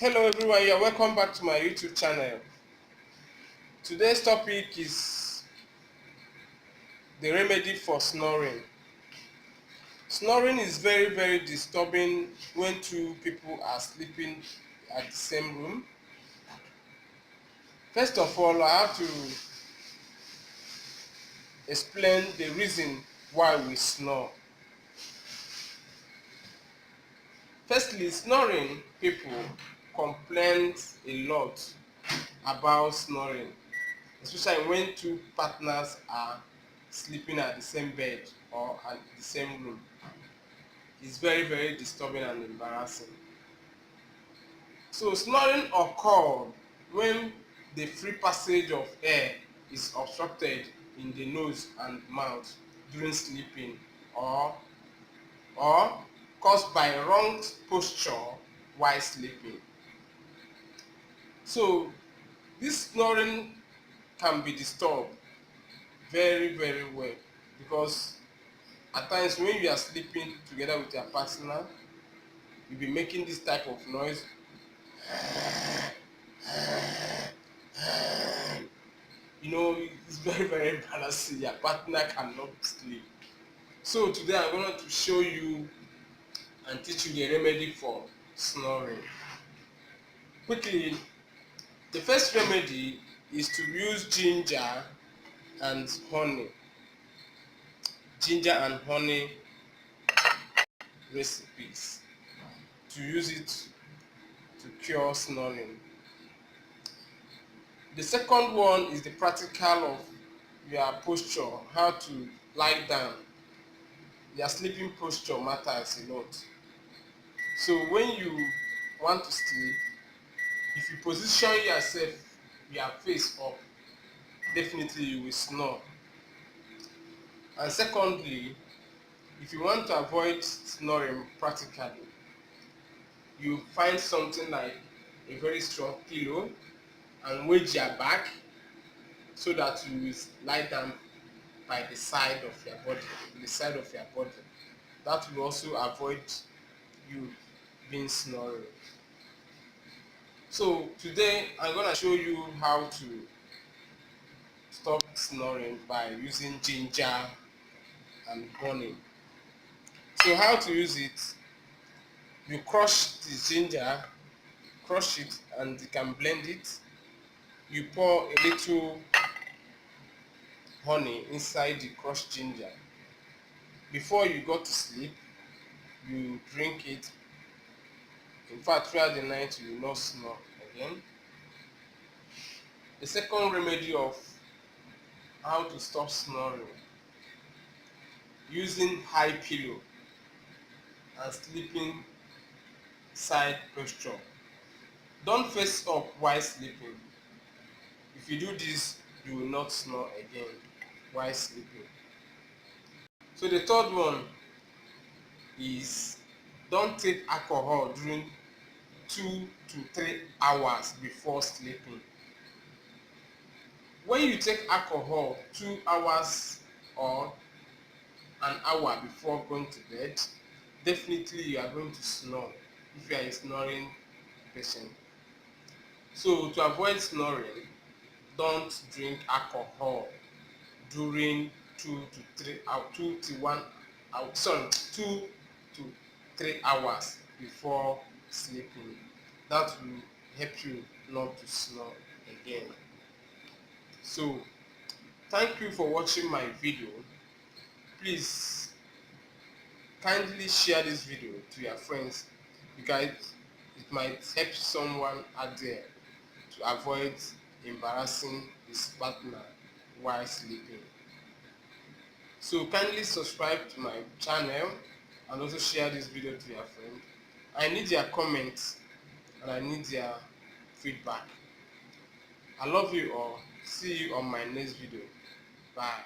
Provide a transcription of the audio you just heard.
Hello everyone, you're welcome back to my YouTube channel. Today's topic is the remedy for snoring. Snoring is very disturbing when two people are sleeping at the same room. First of all, I have to explain the reason why we snore. Firstly, snoring people complain a lot about snoring, especially when two partners are sleeping at the same bed or at the same room. It's very disturbing and embarrassing. So snoring occurs when the free passage of air is obstructed in the nose and mouth during sleeping, or caused by wrong posture while sleeping. So this snoring can be disturbed very well, because at times when you are sleeping together with your partner, you'll be making this type of noise. It's very embarrassing. Your partner cannot sleep. So today I'm going to show you and teach you the remedy for snoring. Quickly, the first remedy is to use ginger and honey. Ginger and honey recipes, to use it to cure snoring. The second one is the practical of your posture, how to lie down. Your sleeping posture matters a lot. So when you want to sleep, if you position yourself, your face up, definitely you will snore. And secondly, if you want to avoid snoring practically, you find something like a very strong pillow and wedge your back so that you will lie down by the side of your body. That will also avoid you being snoring. So today I'm gonna show you how to stop snoring by using ginger and honey. So how to use it? You crush the ginger, crush it, and you can blend it. You pour a little honey inside the crushed ginger. Before you go to sleep, you drink it. In fact, throughout the night you will not snore again. The second remedy of how to stop snoring: using high pillow and sleeping side posture. Don't face up while sleeping. If you do this, you will not snore again while sleeping. So the third one is, don't take alcohol during 2 to 3 hours before sleeping. When you take alcohol 2 hours or an hour before going to bed, definitely you are going to snore if you are a snoring patient. So to avoid snoring, don't drink alcohol during 2 to 3 hours before sleeping. That will help you not to snore again. So thank you for watching my video. Please kindly share this video to your friends, because it might help someone out there to avoid embarrassing his partner while sleeping. So kindly subscribe to my channel and also share this video to your friend. I need your comments and I need your feedback. I love you all. See you on my next video. Bye.